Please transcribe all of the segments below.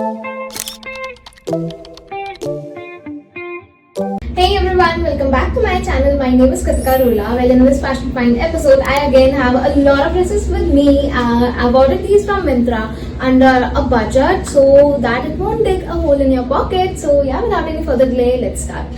Hey everyone, welcome back to my channel. My name is Kritika Rola. Well, in this Fashion Find episode, I again have a lot of dresses with me. I've ordered these from Myntra under a budget so that it won't dig a hole in your pocket. So yeah, without any further delay, let's start.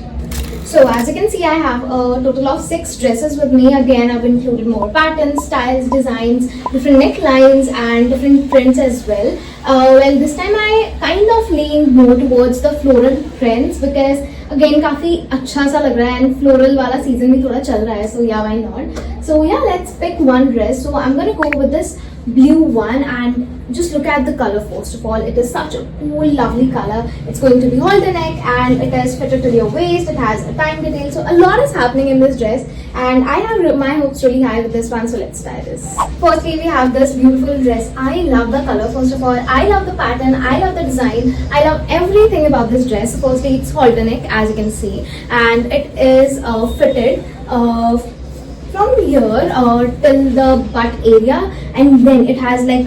So as you can see, I have a total of 6 dresses with me. Again, I've included more patterns, styles, designs, different necklines and different prints as well. Well, this time I kind of leaned more towards the floral prints because again काफी अच्छा सा लग रहा है and floral वाला season भी थोड़ा चल रहा है, so yeah, why not? So yeah, let's pick one dress. So I'm gonna go with this blue one and just look at the color first of all. It is such a cool, lovely color. It's going to be halter neck and it is fitted to your waist. It has a time detail, so a lot is happening in this dress and I have my hopes really high with this one. So let's try this. Firstly, we have this beautiful dress. I love the color first of all. I love the pattern. I love the design. I love everything about this dress. So firstly, it's halter neck as you can see, and it is fitted from here till the butt area, and then it has like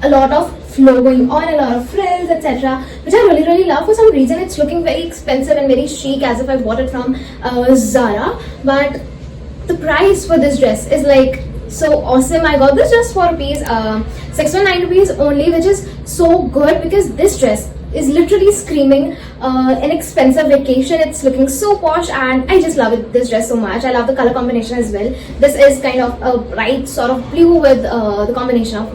a lot of flow going on, a lot of frills, etc., which I really love. For some reason it's looking very expensive and very chic, as if I bought it from Zara, but the price for this dress is like so awesome. I got this just for rupees 619 rupees only, which is so good because this dress is literally screaming an expensive vacation. It's looking so posh and I just love it, this dress so much. I love the color combination as well. This is kind of a bright sort of blue with the combination of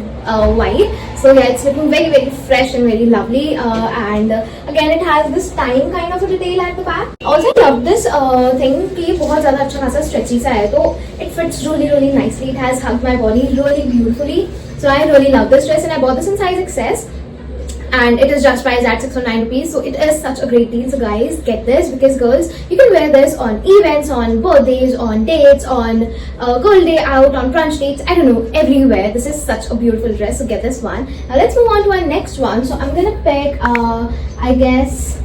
white. So yeah, it's looking very fresh and very lovely, and again it has this time kind of a detail at the back. Also I love this thing कि बहुत ज़्यादा अच्छा खासा stretchy सा है, तो it fits really nicely. It has hugged my body really beautifully. So I really love this dress and I bought this in size XS. And it is just priced at 609 rupees, so it is such a great deal. So guys, get this because girls, you can wear this on events, on birthdays, on dates, on girl day out, on brunch dates, I don't know, everywhere. This is such a beautiful dress, so get this one. Now let's move on to our next one. So I'm gonna pick I guess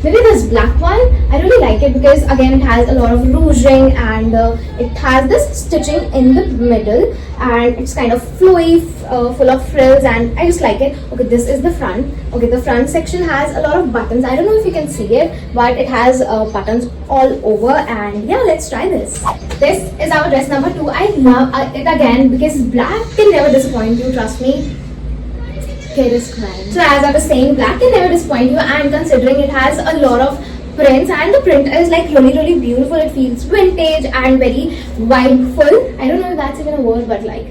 maybe this black one. I really like it because again it has a lot of ruching and it has this stitching in the middle and it's kind of flowy, full of frills, and I just like it. Okay, this is the front. Okay, the front section has a lot of buttons. I don't know if you can see it, but it has buttons all over, and yeah, let's try this. This is our dress number 2. I love it again because black can never disappoint you, trust me. Kid is crying. So as I was saying, black can never disappoint you, and considering it has a lot of prints and the print is like really beautiful. It feels vintage and very vibeful. I don't know if that's even a word, but like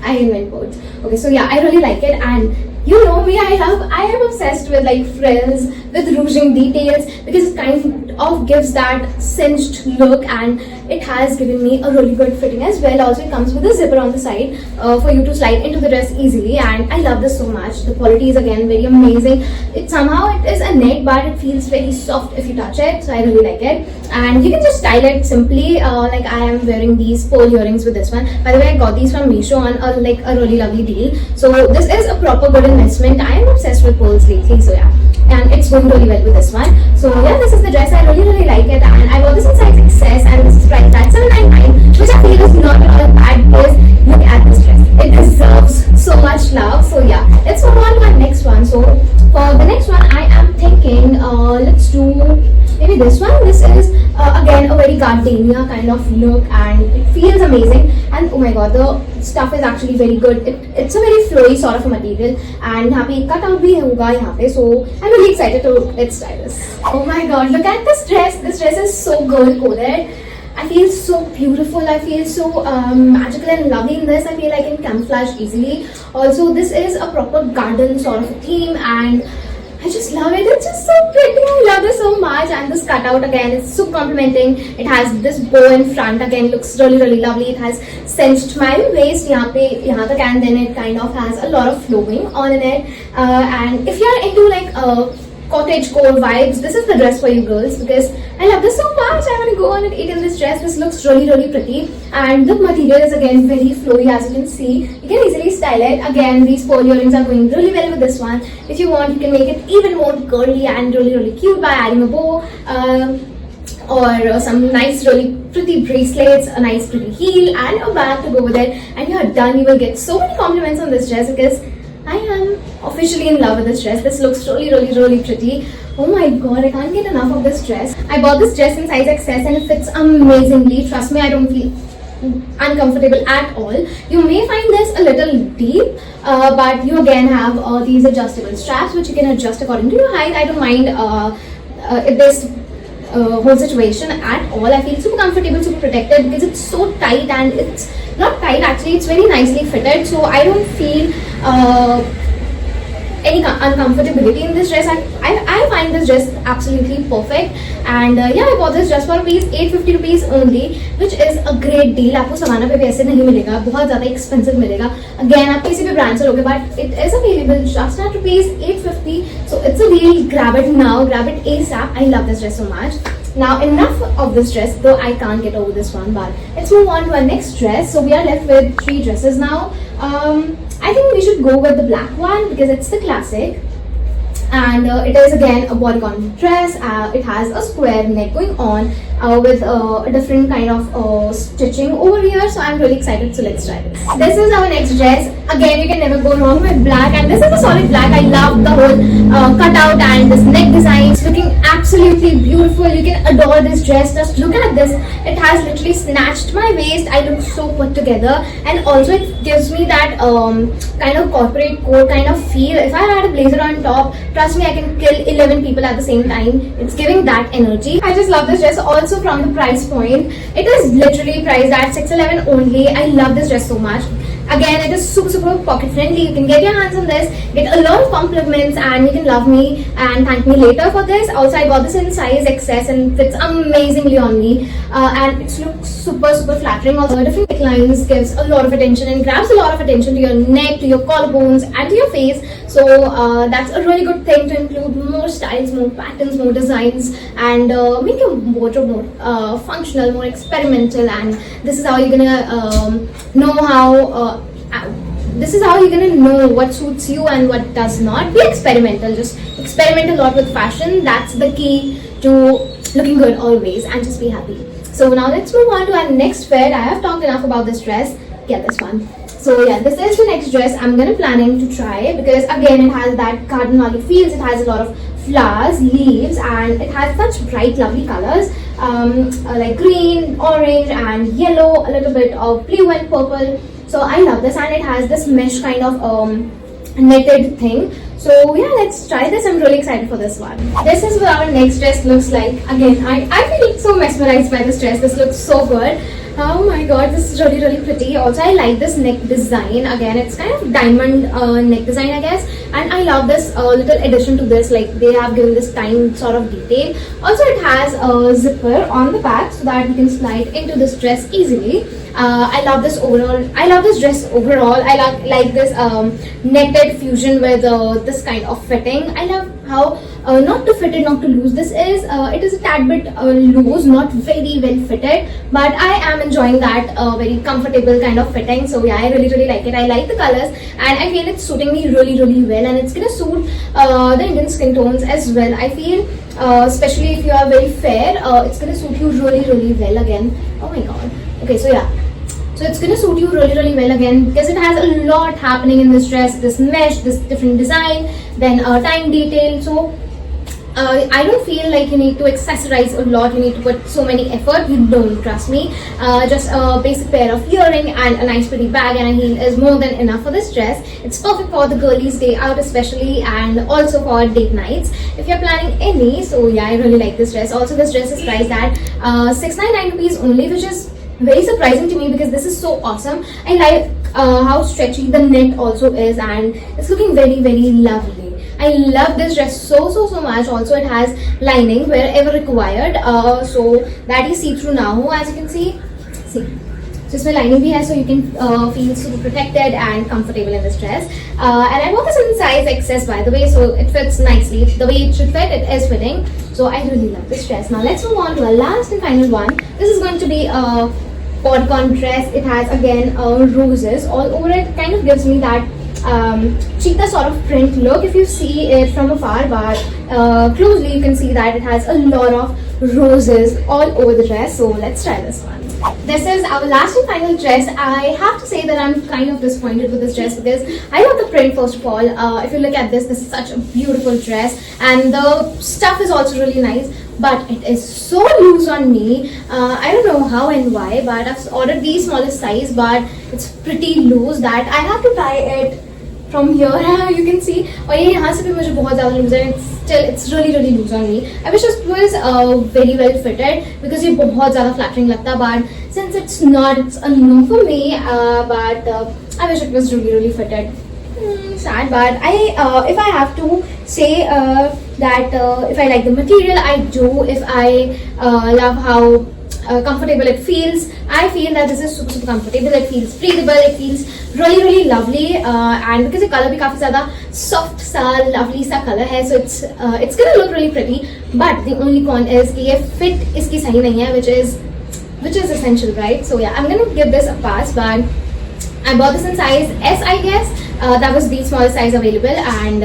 I invent words. Okay, so yeah, I really like it, and you know me, I am obsessed with like frills with ruching details because it kind of gives that cinched look, and it has given me a really good fitting as well. Also, it comes with a zipper on the side for you to slide into the dress easily, and I love this so much. The quality is again very amazing. It is a net, but it feels very soft if you touch it, so I really like it. And you can just style it simply, like I am wearing these pearl earrings with this one. By the way, I got these from Meesho on a really lovely deal. So this is a proper good investment. I am obsessed with pearls lately, so yeah, and it's going really well with this one. So yeah, this is the dress. I really like it, and I got this in size XS, and this is priced at 799, which I feel is not at all bad because look at this dress. It deserves so much love. So yeah, let's move on to our next one. So for the next one, I am thinking let's do maybe this one. This is again a very gardenia kind of look, and it feels amazing. And oh my god, the stuff is actually very good. It's a very flowy sort of a material, and यहाँ पे cut out भी होगा यहाँ पे. So I'm really excited to let's try this. Oh my god, look at this dress. This dress is so girl coded. I feel so beautiful. I feel so magical and lovely in this. I feel I can camouflage easily. Also, this is a proper garden sort of a theme, and I just love it. It's just so pretty. I love this so much. And this cutout again is so complimenting. It has this bow in front. Again, looks really lovely. It has cinched my waist यहाँ तक, and then it kind of has a lot of flowing on in it. And if you're into like cottagecore vibes, this is the dress for you girls because I love this so much. I want to go on and eat in this dress. This looks really pretty, and the material is again very flowy, as you can see. You can easily style it. Again, these pearl earrings are going really well with this one. If you want, you can make it even more girly and really cute by adding a bow or some nice really pretty bracelets, a nice pretty heel and a bag to go with it, and you're done. You will get so many compliments on this dress because I am officially in love with this dress. This looks really pretty. Oh my god, I can't get enough of this dress. I bought this dress in size XS and it fits amazingly. Trust me, I don't feel uncomfortable at all. You may find this a little deep, but you again have these adjustable straps which you can adjust according to your height. I don't mind this whole situation at all. I feel super comfortable, super protected because it's so tight, and it's not tight actually, it's very nicely fitted, so I don't feel any uncomfortability in this dress. I find this dress absolutely perfect, and yeah, I bought this dress for rupees 850 rupees only, which is a great deal. आपको समाना पे भी ऐसे नहीं मिलेगा, बहुत ज़्यादा expensive मिलेगा. Again, आप किसी भी brand से लोगे, but it is available just at rupees 850. So it's a deal. Grab it now, grab it ASAP. I love this dress so much. Now enough of this dress, though I can't get over this one, but let's move on to our next dress. So we are left with 3 dresses now. I think we should go with the black one because it's the classic, and it is again a bodycon dress. It has a square neck going on with a different kind of stitching over here, so I'm really excited. So let's try this. This is our next dress. Again, you can never go wrong with black, and this is a solid black. I love the whole cutout and this neck design. It's looking absolutely beautiful. You can adore this dress. Just look at this. It has literally snatched my waist. I look so put together, and also it gives me that kind of corporate coat kind of feel. If I had a blazer on top, trust me, I can kill 11 people at the same time. It's giving that energy. I just love this dress. Also from the price point, it is literally priced at 611 only. I love this dress so much. Again, it is super pocket friendly. You can get your hands on this, get a lot of compliments, and you can love me and thank me later for this. Also, I got this in size XS and fits amazingly on me, and it looks super flattering. Also, different necklines gives a lot of attention and grabs a lot of attention to your neck, to your collarbones, and to your face. So that's a really good thing to include more styles, more patterns, more designs, and make your wardrobe more functional, more experimental. And this is how you're gonna know how. This is how you're gonna know what suits you and what does not. Be experimental. Just experiment a lot with fashion. That's the key to looking good always, and just be happy. So now let's move on to our next fit. I have talked enough about this dress. Get this one. So yeah, this is the next dress I'm planning to try, because again it has that garden valley feels. It has a lot of flowers, leaves, and it has such bright lovely colors like green, orange, and yellow, a little bit of blue and purple. So I love this, and it has this mesh kind of knitted thing. So yeah, let's try this. I'm really excited for this one. This is what our next dress looks like. Again, I feel so mesmerized by this dress. This looks so good. Oh my god, this is really pretty. Also, I like this neck design. Again, it's kind of diamond neck design, I guess. And I love this little addition to this. Like, they have given this time sort of detail. Also, it has a zipper on the back so that you can slide into this dress easily. I love this overall. I love this dress overall. I like this netted fusion with this kind of fitting. I love how not to fit it, not to loose. This is it is a tad bit loose, not very well fitted, but I am enjoying that very comfortable kind of fitting. So yeah, I really like it. I like the colors, and I feel it's suiting me really well, and it's gonna suit the Indian skin tones as well. I feel especially if you are very fair, it's gonna suit you really well. Again, oh my god. Okay, so yeah. So it's gonna suit you really well again, because it has a lot happening in this dress. This mesh, this different design, then time detail. So I don't feel like you need to accessorize a lot. You need to put so many effort. You don't, trust me. Just a basic pair of earring and a nice pretty bag and a heel is more than enough for this dress. It's perfect for the girlies' day out especially, and also for date nights if you're planning any. So yeah, I really like this dress. Also, this dress is priced at 699 rupees only, which is very surprising to me because this is so awesome. I like how stretchy the knit also is, and it's looking very lovely. I love this dress so much. Also, it has lining wherever required, so that is see-through now, as you can see. So इसमें lining भी है, so you can feel super protected and comfortable in this dress. And I bought this in size XS, by the way, so it fits nicely. The way it should fit, it is fitting. So I really love this dress. Now let's move on to our last and final one. This is going to be a bodycon dress. It has again roses all over it. Kind of gives me that cheetah sort of print look if you see it from afar, but closely you can see that it has a lot of roses all over the dress. So let's try this one. This is our last and final dress. I have to say that I'm kind of disappointed with this dress because I love the print first of all. If you look at this is such a beautiful dress and the stuff is also really nice, but it is so loose on me. I don't know how and why, but I've ordered the smallest size, but it's pretty loose that I have to tie it from here. You can see, और ये यहाँ से भी मुझे बहुत ज़्यादा loose है. It's really loose on me. I wish it was very well fitted because ये बहुत ज़्यादा flattering लगता, but since it's not, it's a no for me. But I wish it was really fitted. Sad, but if I have to say that if I like the material, I do. If I love how comfortable it feels, I feel that this is super comfortable. It feels breathable, it feels really lovely, and because the color bhi काफी ज़्यादा soft सा lovely सा color है, so it's gonna look really pretty. But the only con is कि ये fit इसकी सही नहीं है, which is essential, right? So yeah, I'm gonna give this a pass, but I bought this in size S, I guess. That was the smallest size available, and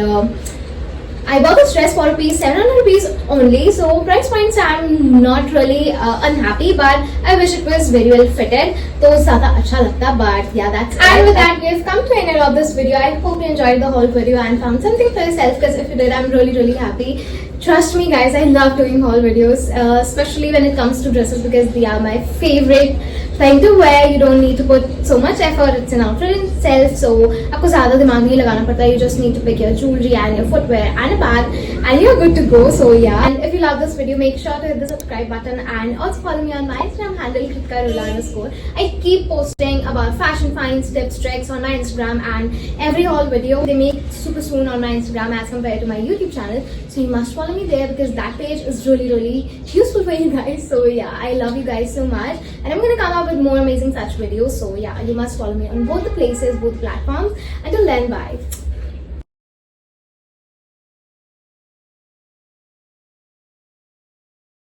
I bought this dress for ₹700 only. So price points, I'm not really unhappy, but I wish it was very well fitted. तो ज़्यादा अच्छा लगता, but yeah, that's it. And with that, we've come to the end of this video. I hope you enjoyed the whole video and found something for yourself. Because if you did, I'm really happy. Trust me, guys, I love doing haul videos, especially when it comes to dresses because they are my favorite thing to wear. You don't need to put so much effort. It's an outfit in itself, so आपको ज़्यादा दिमाग नहीं लगाना पड़ता. You just need to pick your jewelry and your footwear and a bag, and you're good to go. So yeah. And if you love this video, make sure to hit the subscribe button and also follow me on my Instagram handle @KritikaRula_. I keep posting about fashion finds, tips, tricks on my Instagram, and every haul video they make super soon on my Instagram as compared to my YouTube channel. So you must follow me there because that page is really useful for you guys. So yeah, I love you guys so much, and I'm gonna come up with more amazing such videos. So yeah, you must follow me on both the places, both platforms. Until then, bye.